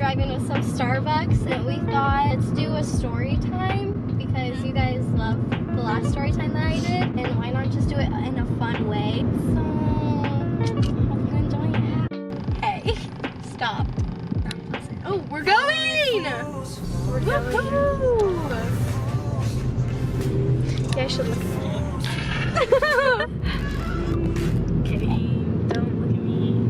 driving with some Starbucks, and we thought, let's do a story time because you guys love the last story time that I did, and why not just do it in a fun way? So, hope you're enjoying it. Hey, stop. Oh, we're going! We're going. Yeah, I should look at it. Kitty, don't look at me.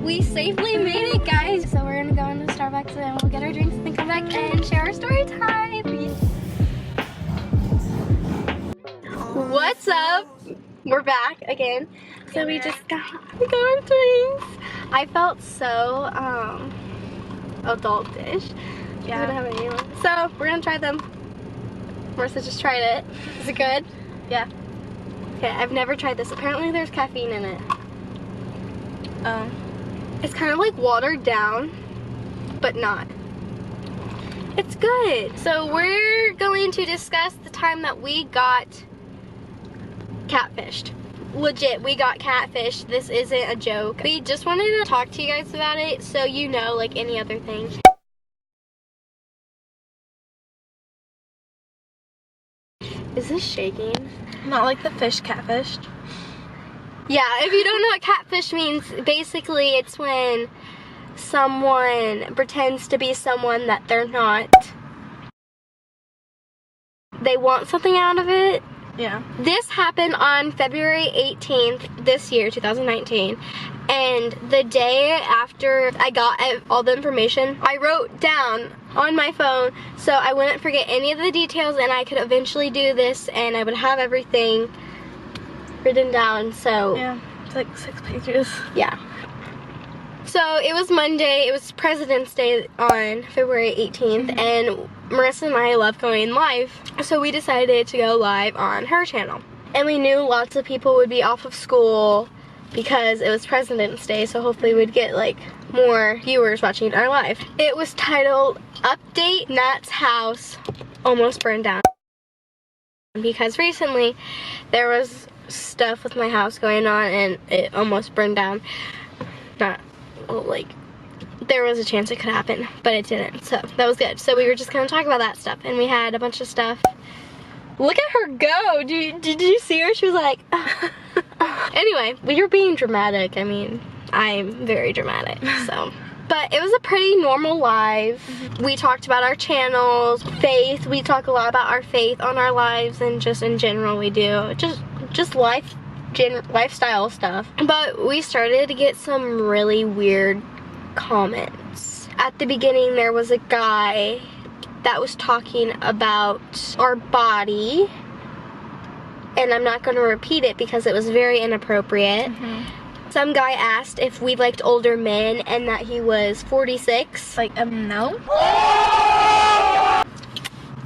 We safely made it, guys. So we're gonna go into Starbucks and we'll get our drinks and then come back and share our story time. What's up? We're back again. So we just got our drinks. I felt so adultish. Yeah. We don't have any on. So we're gonna try them. Marissa just tried it. Is it good? Yeah. Okay, I've never tried this. Apparently there's caffeine in it. It's kind of like watered down, but not. It's good. So we're going to discuss the time that we got catfished. Legit, we got catfished. This isn't a joke. We just wanted to talk to you guys about it so you know, like any other thing. Is this shaking? Not like the fish catfished. Yeah, if you don't know what catfish means, basically it's when someone pretends to be someone that they're not. They want something out of it. Yeah. This happened on February 18th this year, 2019. And the day after I got all the information, I wrote down on my phone so I wouldn't forget any of the details and I could eventually do this and I would have everything written down. So Yeah, it's like 6 pages. yeah. So it was Monday, it was President's Day on February 18th, and Marissa and I love going live. So we decided to go live on her channel. And we knew lots of people would be off of school because it was President's Day, so hopefully we'd get like more viewers watching our live. It was titled, Update Nat's House Almost Burned Down. Because recently there was stuff with my house going on and it almost burned down. Not, well, like, there was a chance it could happen, but it didn't, so that was good. So we were just gonna talk about that stuff, and we had a bunch of stuff. Look at her go! Did you see her? She was like, Anyway, we were being dramatic. I mean, I'm very dramatic, so. But it was a pretty normal live. We talked about our channels, faith. We talk a lot about our faith on our lives, and just in general we do. Just lifestyle stuff. But we started to get some really weird comments. At the beginning there was a guy that was talking about our body, and I'm not going to repeat it because it was very inappropriate. Some guy asked if we liked older men and that he was 46. Like, no.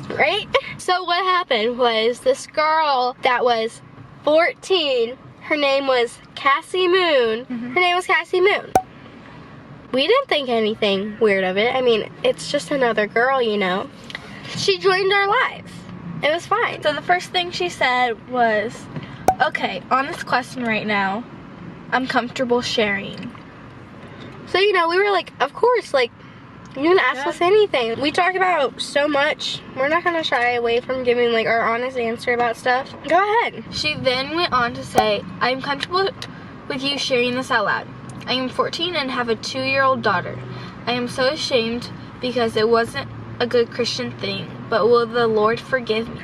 Right? So what happened was this girl that was 14, her name was Cassie Moon. Her name was Cassie Moon. We didn't think anything weird of it. I mean, it's just another girl, you know. She joined our live. It was fine. So the first thing she said was, okay, honest question right now. I'm comfortable sharing. So, you know, we were like, of course, like, you can ask us anything. We talk about so much. We're not gonna shy away from giving like our honest answer about stuff. Go ahead. She then went on to say, I'm comfortable with you sharing this out loud. I am 14 and have a 2-year-old daughter. I am so ashamed because it wasn't a good Christian thing, but will the Lord forgive me?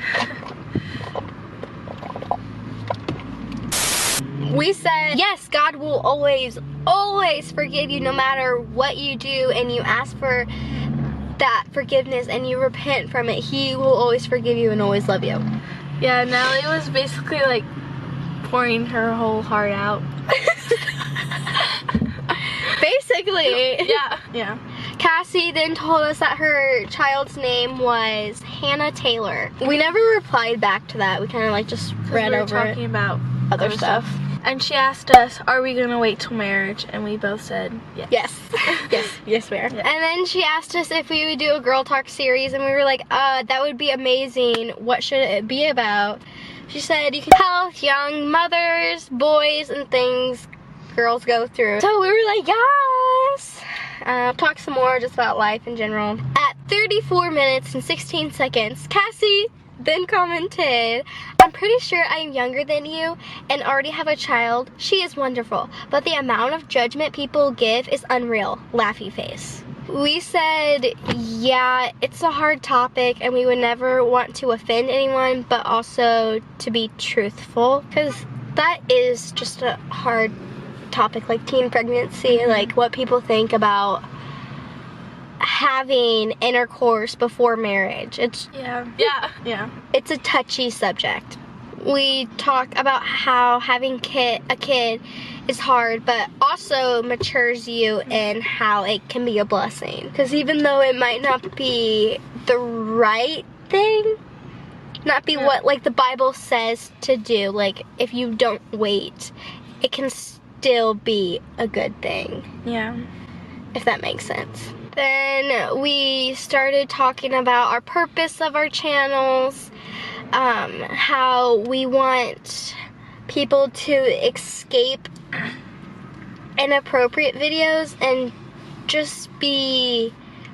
We said, yes, God will always forgive you no matter what you do, and you ask for that forgiveness and you repent from it. He will always forgive you and always love you. Yeah, Natalie was basically like pouring her whole heart out. Basically. Yeah. Cassie then told us that her child's name was Hannah Taylor. We never replied back to that. We kind of like just read over it. Talking about Other stuff. And she asked us, are we gonna wait till marriage? And we both said yes. Yes we are. Yeah. And then she asked us if we would do a girl talk series, and we were like, that would be amazing. What should it be about? She said you can help young mothers, boys, and things girls go through. So we were like, yes. talk some more just about life in general. At 34 minutes and 16 seconds, Cassie then commented, "I'm pretty sure I am younger than you and already have a child. She is wonderful, but the amount of judgment people give is unreal. Laughy face." We said, yeah, it's a hard topic and we would never want to offend anyone, but also to be truthful, because that is just a hard topic, like teen pregnancy, like what people think about having intercourse before marriage. It's it's a touchy subject. We talk about how having a kid is hard, but also matures you in how it can be a blessing. Because even though it might not be the right thing, not be what like the Bible says to do, like if you don't wait, it can still be a good thing. Yeah. If that makes sense. Then we started talking about our purpose of our channels, how we want people to escape inappropriate videos and just be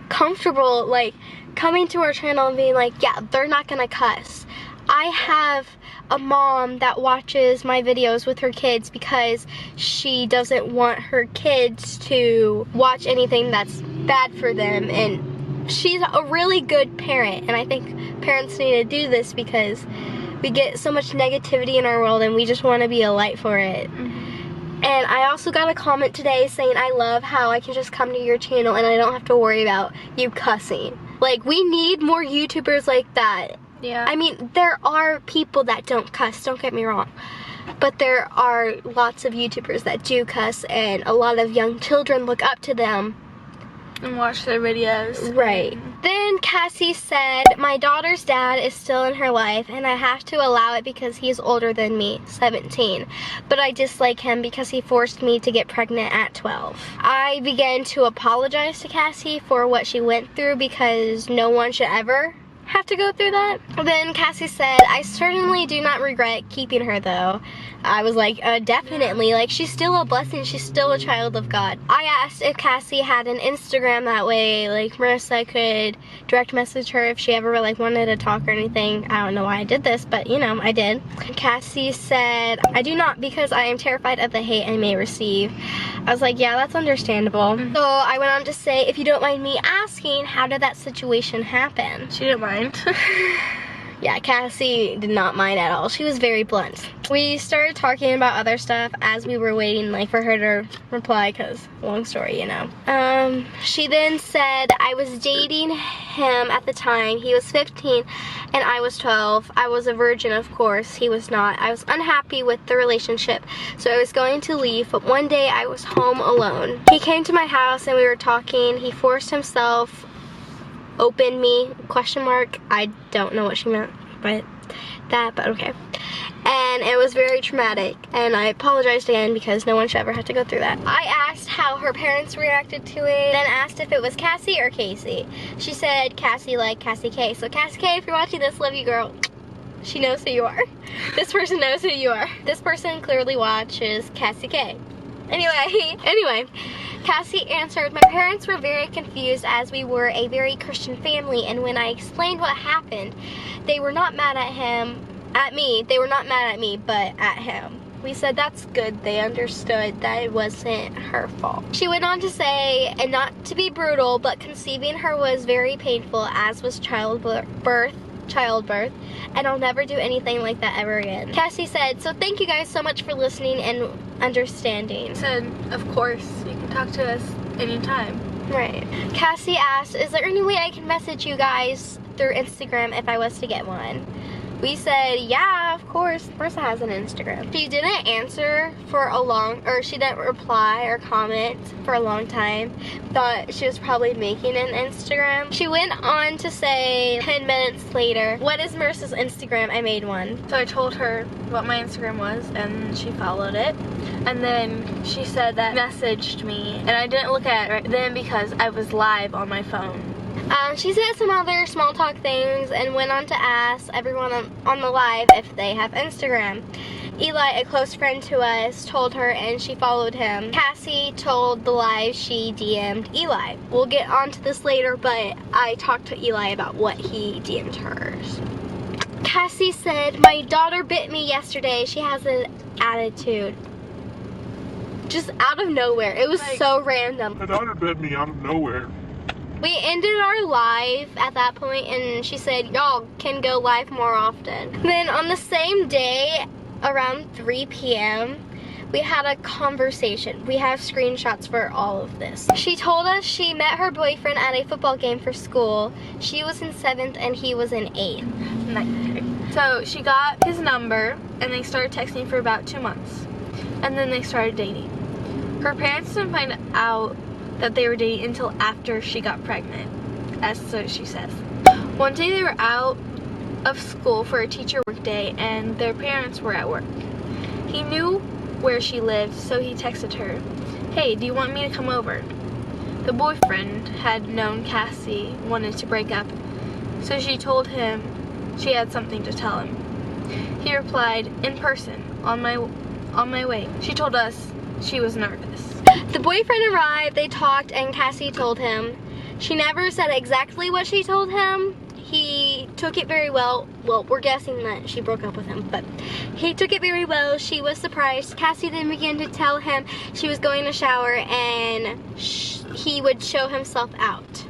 comfortable, like coming to our channel and being like, yeah, they're not gonna cuss. I have a mom that watches my videos with her kids because she doesn't want her kids to watch anything that's bad for them, and she's a really good parent, and I think parents need to do this because we get so much negativity in our world and we just want to be a light for it. And I also got a comment today saying, I love how I can just come to your channel and I don't have to worry about you cussing. Like, we need more YouTubers like that. Yeah. I mean, there are people that don't cuss, don't get me wrong. But there are lots of YouTubers that do cuss, and a lot of young children look up to them. And watch their videos. Right. Then Cassie said, my daughter's dad is still in her life and I have to allow it because he's older than me, 17. But I dislike him because he forced me to get pregnant at 12. I began to apologize to Cassie for what she went through because no one should ever have to go through that. Then Cassie said, I certainly do not regret keeping her though. I was like, definitely, like she's still a blessing, she's still a child of God. I asked if Cassie had an Instagram, that way like Marissa could direct message her if she ever like wanted to talk or anything. I don't know why I did this, but you know, I did. Cassie said, I do not because I am terrified of the hate I may receive. I was like, yeah, that's understandable. So I went on to say, if you don't mind me asking, how did that situation happen? She didn't mind. Yeah, Cassie did not mind at all. She was very blunt. We started talking about other stuff as we were waiting like for her to reply, because long story, you know. She then said, I was dating him at the time. He was 15 and I was 12. I was a virgin, of course. He was not. I was unhappy with the relationship, so I was going to leave, but one day I was home alone. He came to my house and we were talking. He forced himself open me, question mark. I don't know what she meant by that, but okay. And it was very traumatic, and I apologized again because no one should ever have to go through that. I asked how her parents reacted to it, then asked if it was Cassie or Casey. She said Cassie, like Cassie K. So Cassie K, if you're watching this, love you, girl. She knows who you are. This person knows who you are. This person clearly watches Cassie K. Anyway, Cassie answered, my parents were very confused as we were a very Christian family, and when I explained what happened, they were not mad at me. They were not mad at me, but at him. We said that's good. They understood that it wasn't her fault. She went on to say, and not to be brutal, but conceiving her was very painful, as was childbirth, and I'll never do anything like that ever again. Cassie said, so thank you guys so much for listening and understanding. Said, of course, you can talk to us anytime. Right. Cassie asked, is there any way I can message you guys through Instagram if I was to get one? We said, yeah, of course. Marissa has an Instagram. She didn't answer for she didn't reply or comment for a long time. Thought she was probably making an Instagram. She went on to say 10 minutes later, what is Marissa's Instagram? I made one. So I told her what my Instagram was, and she followed it. And then she said that messaged me, and I didn't look at it right then because I was live on my phone. She said some other small talk things and went on to ask everyone on the live if they have Instagram. Eli, a close friend to us, told her and she followed him. Cassie told the lie she DM'd Eli. We'll get onto this later, but I talked to Eli about what he DM'd her. Cassie said, my daughter bit me yesterday. She has an attitude. Just out of nowhere. It was so random. My daughter bit me out of nowhere. We ended our live at that point and she said, y'all can go live more often. Then on the same day, around 3 p.m., we had a conversation. We have screenshots for all of this. She told us she met her boyfriend at a football game for school. She was in 7th and he was in 8th. So she got his number and they started texting for about 2 months. And then they started dating. Her parents didn't find out that they were dating until after she got pregnant, as so she says. One day they were out of school for a teacher work day and their parents were at work. He knew where she lived, so he texted her, hey, do you want me to come over? The boyfriend had known Cassie wanted to break up, so she told him she had something to tell him. He replied, in person, on my way. She told us she was nervous. The boyfriend arrived, they talked, and Cassie told him. She never said exactly what she told him. He took it very well. Well, we're guessing that she broke up with him, but he took it very well. She was surprised. Cassie then began to tell him she was going to shower and he would show himself out.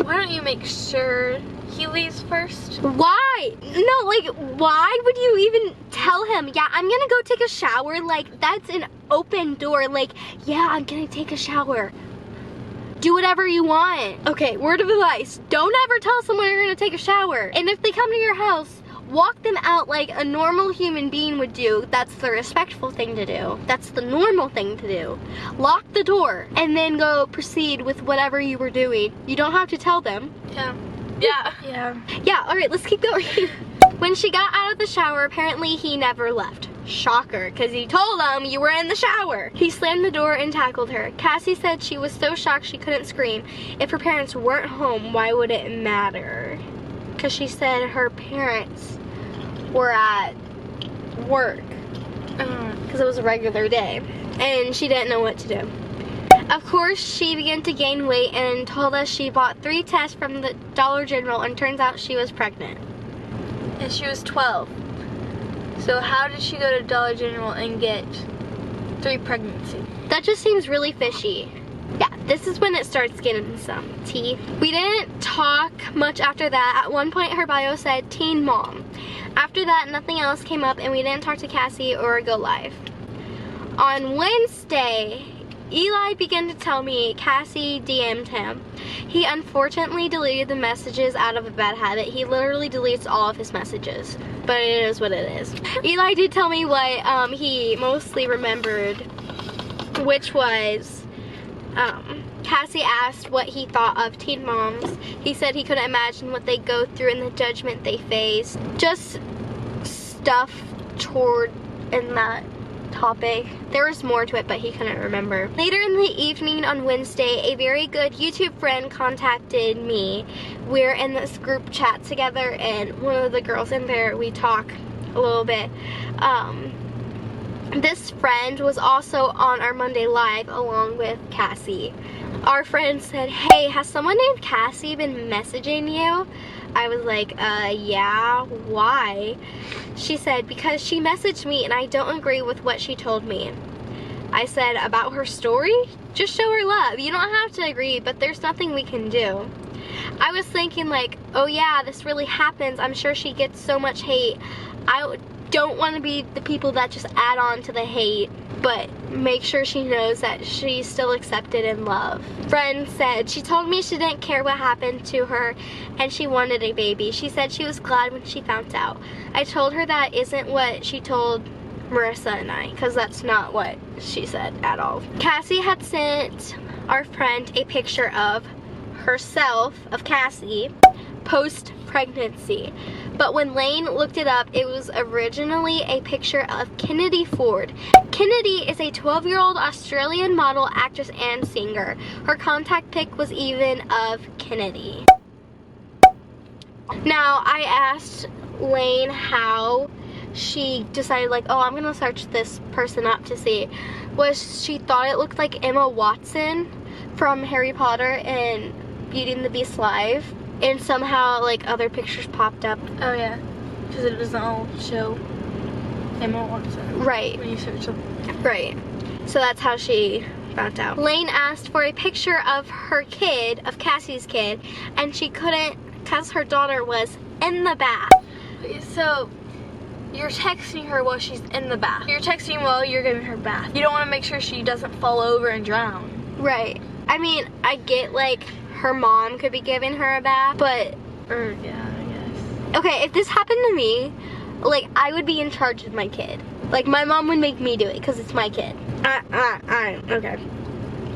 Why don't you make sure he leaves first? Why? No, like, why would you even tell him, yeah, I'm gonna go take a shower? Like, that's an open door. Like, yeah, I'm gonna take a shower. Do whatever you want. Okay, word of advice. Don't ever tell someone you're gonna take a shower. And if they come to your house, walk them out like a normal human being would do. That's the respectful thing to do. That's the normal thing to do. Lock the door and then go proceed with whatever you were doing. You don't have to tell them. Yeah, all right, let's keep going. When she got out of the shower, apparently he never left. Shocker, because he told them you were in the shower. He slammed the door and tackled her. Cassie said she was so shocked she couldn't scream. If her parents weren't home, why would it matter? Because she said her parents were at work. Because it was a regular day. And she didn't know what to do. Of course, she began to gain weight and told us she bought 3 tests from the Dollar General and turns out she was pregnant. And she was 12. So how did she go to Dollar General and get 3 pregnancy? That just seems really fishy. Yeah, this is when it starts getting some tea. We didn't talk much after that. At one point, her bio said teen mom. After that, nothing else came up and we didn't talk to Cassie or go live. On Wednesday, Eli began to tell me Cassie DM'd him. He unfortunately deleted the messages out of a bad habit. He literally deletes all of his messages, but it is what it is. Eli did tell me what he mostly remembered, which was Cassie asked what he thought of teen moms. He said he couldn't imagine what they go through and the judgment they face. Just stuff toward in that topic. There was more to it, but he couldn't remember. Later in the evening on Wednesday, a very good YouTube friend contacted me. We're in this group chat together and one of the girls in there, we talk a little bit. This friend was also on our Monday live along with Cassie. Our friend said, hey, has someone named Cassie been messaging you? I was like, yeah, why? She said, because she messaged me and I don't agree with what she told me. I said, about her story? Just show her love. You don't have to agree, but there's nothing we can do. I was thinking like, oh yeah, this really happens. I'm sure she gets so much hate. I don't want to be the people that just add on to the hate, but make sure she knows that she's still accepted and loved. Friend said, she told me she didn't care what happened to her and she wanted a baby. She said she was glad when she found out. I told her that isn't what she told Marissa and I, because that's not what she said at all. Cassie had sent our friend a picture of herself, of Cassie, post-pregnancy. But when Lane looked it up, it was originally a picture of Kennedy Ford. Kennedy is a 12-year-old Australian model, actress, and singer. Her contact pic was even of Kennedy. Now, I asked Lane how she decided like, oh, I'm gonna search this person up to see, was she thought it looked like Emma Watson from Harry Potter and Beauty and the Beast Live, and somehow like other pictures popped up. Oh yeah, because it doesn't all show Emma Watson. Right. When you search them. Right. So that's how she found out. Lane asked for a picture of her kid, of Cassie's kid, and she couldn't because her daughter was in the bath. So you're texting her while she's in the bath. You're texting while you're giving her bath. You don't want to make sure she doesn't fall over and drown. Right. I mean, I get like her mom could be giving her a bath, but Yeah, I guess. okay, if this happened to me, like I would be in charge of my kid. Like my mom would make me do it because it's my kid. Okay.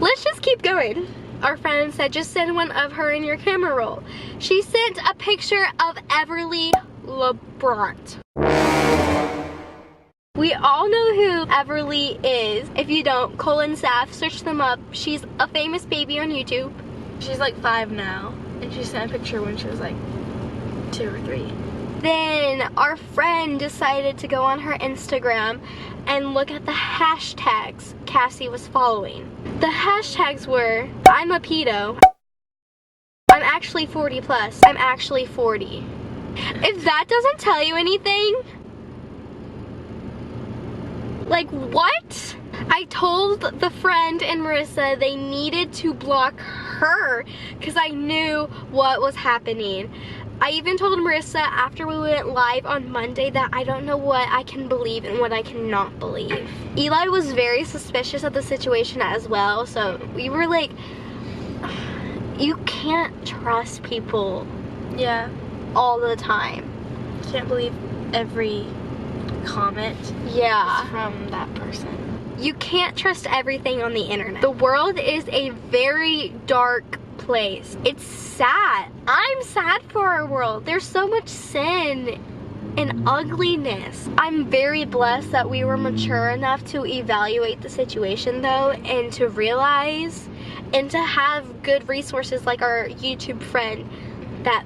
Let's just keep going. Our friend said, just send one of her in your camera roll. She sent a picture of Everly LeBrant. We all know who Everly is. If you don't, Cole and Saf, search them up. She's a famous baby on YouTube. She's like 5 now, and she sent a picture when she was like 2 or 3. Then our friend decided to go on her Instagram and look at the hashtags Cassie was following. The hashtags were, I'm a pedo, I'm actually 40 plus, I'm actually 40. If that doesn't tell you anything, like what? I told the friend and Marissa they needed to block her because I knew what was happening. I even told Marissa after we went live on Monday that I don't know what I can believe and what I cannot believe. Eli was very suspicious of the situation as well, so we were like, you can't trust people Yeah. all the time. Can't believe every comment Yeah. from that person. You can't trust everything on the internet. The world is a very dark place. It's sad. I'm sad for our world. There's so much sin and ugliness. I'm very blessed that we were mature enough to evaluate the situation though, and to realize and to have good resources like our YouTube friend that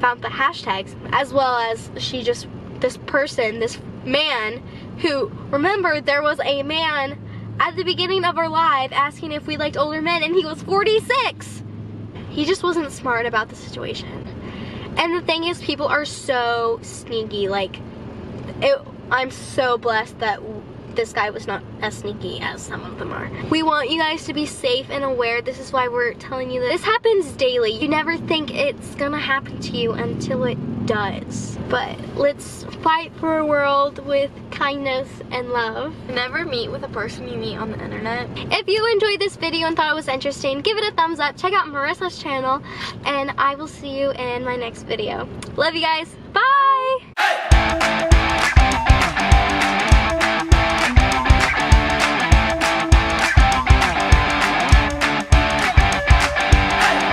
found the hashtags, as well as this person, this man who, remember, there was a man at the beginning of our live asking if we liked older men and he was 46. He just wasn't smart about the situation. And the thing is, people are so sneaky. Like, I'm so blessed that this guy was not as sneaky as some of them are. We want you guys to be safe and aware. This is why we're telling you that this happens daily. You never think it's gonna happen to you until it does. But let's fight for a world with kindness and love. Never meet with a person you meet on the internet. If you enjoyed this video and thought it was interesting, give it a thumbs up. Check out Marissa's channel, and I will see you in my next video. Love you guys. Bye!